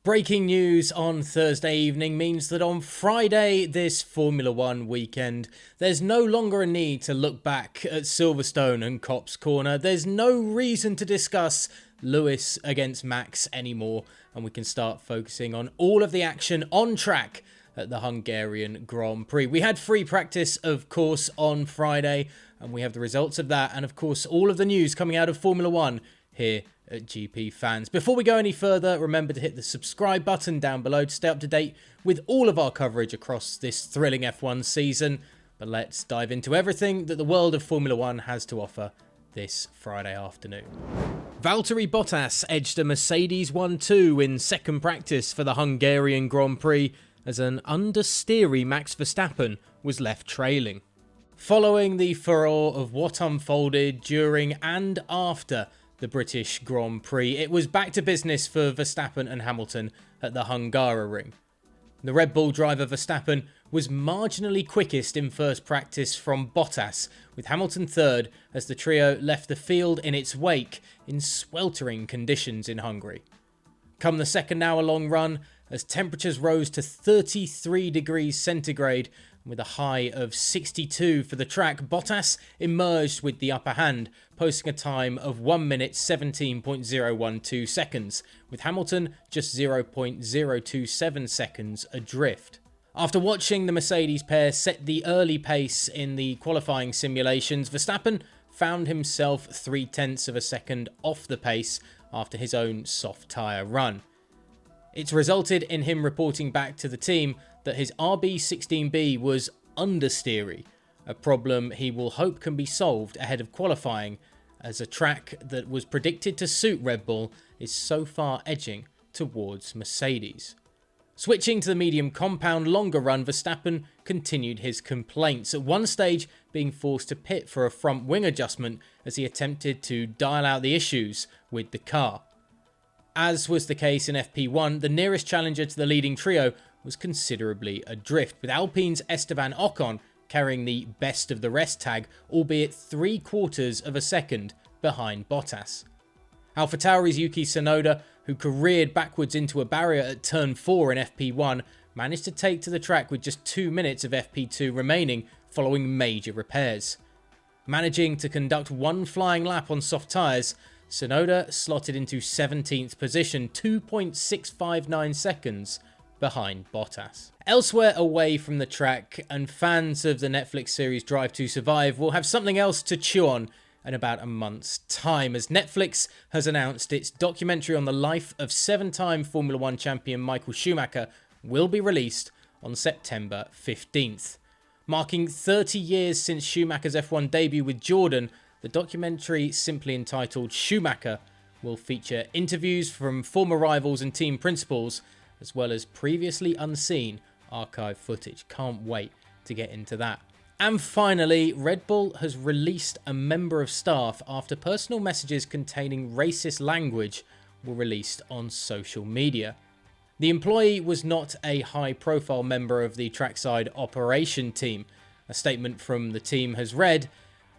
Breaking news on Thursday evening means that on Friday this Formula One weekend, there's no longer a need to look back at Silverstone and Copse Corner. There's no reason to discuss Lewis against Max anymore, and we can start focusing on all of the action on track at the Hungarian Grand Prix. We had free practice, of course, on Friday, and we have the results of that, and of course all of the news coming out of Formula One here at GPFans. Before we go any further, remember to hit the subscribe button down below to stay up to date with all of our coverage across this thrilling F1 season. But let's dive into everything that the world of Formula One has to offer this Friday afternoon. Valtteri Bottas edged a Mercedes 1-2 in second practice for the Hungarian Grand Prix as an understeery Max Verstappen was left trailing. Following the furore of what unfolded during and after the British Grand Prix, it was back to business for Verstappen and Hamilton at the Hungaroring. The Red Bull driver Verstappen was marginally quickest in first practice from Bottas, with Hamilton third as the trio left the field in its wake in sweltering conditions in Hungary. Come the second hour-long run, as temperatures rose to 33 degrees centigrade, with a high of 62 for the track, Bottas emerged with the upper hand, posting a time of 1 minute 17.012 seconds, with Hamilton just 0.027 seconds adrift. After watching the Mercedes pair set the early pace in the qualifying simulations, Verstappen found himself 0.3 of a second off the pace after his own soft tyre run. It's resulted in him reporting back to the team that his RB16B was understeery, a problem he will hope can be solved ahead of qualifying, as a track that was predicted to suit Red Bull is so far edging towards Mercedes. Switching to the medium compound longer run, Verstappen continued his complaints, at one stage being forced to pit for a front wing adjustment as he attempted to dial out the issues with the car. As was the case in FP1, the nearest challenger to the leading trio was considerably adrift, with Alpine's Esteban Ocon carrying the best of the rest tag, albeit 3/4 of a second behind Bottas. AlphaTauri's Yuki Tsunoda, who careered backwards into a barrier at turn 4 in FP1, managed to take to the track with just 2 minutes of FP2 remaining following major repairs. Managing to conduct one flying lap on soft tyres, Tsunoda slotted into 17th position, 2.659 seconds behind Bottas. Elsewhere away from the track, and fans of the Netflix series Drive to Survive will have something else to chew on in about a month's time, as Netflix has announced its documentary on the life of 7-time Formula One champion Michael Schumacher will be released on September 15th. Marking 30 years since Schumacher's F1 debut with Jordan, the documentary, simply entitled Schumacher, will feature interviews from former rivals and team principals, as well as previously unseen archive footage. Can't wait to get into that. And finally, Red Bull has released a member of staff after personal messages containing racist language were released on social media. The employee was not a high-profile member of the trackside operation team. A statement from the team has read,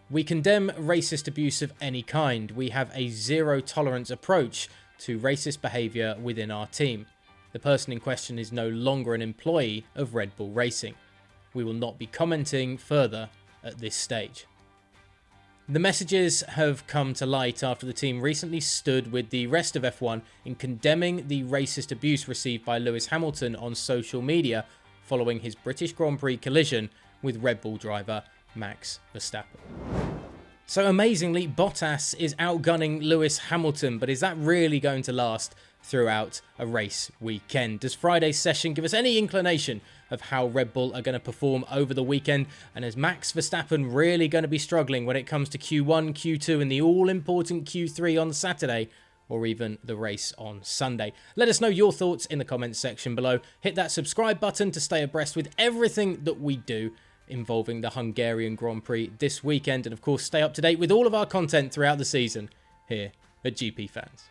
"We condemn racist abuse of any kind. We have a zero-tolerance approach to racist behaviour within our team. The person in question is no longer an employee of Red Bull Racing. We will not be commenting further at this stage." The messages have come to light after the team recently stood with the rest of F1 in condemning the racist abuse received by Lewis Hamilton on social media following his British Grand Prix collision with Red Bull driver Max Verstappen. So amazingly, Bottas is outgunning Lewis Hamilton, but is that really going to last throughout a race weekend? Does Friday's session give us any inclination of how Red Bull are going to perform over the weekend? And is Max Verstappen really going to be struggling when it comes to Q1, Q2 and the all-important Q3 on Saturday, or even the race on Sunday? Let us know your thoughts in the comments section below. Hit that subscribe button to stay abreast with everything that we do involving the Hungarian Grand Prix this weekend, and of course stay up to date with all of our content throughout the season here at GPFans.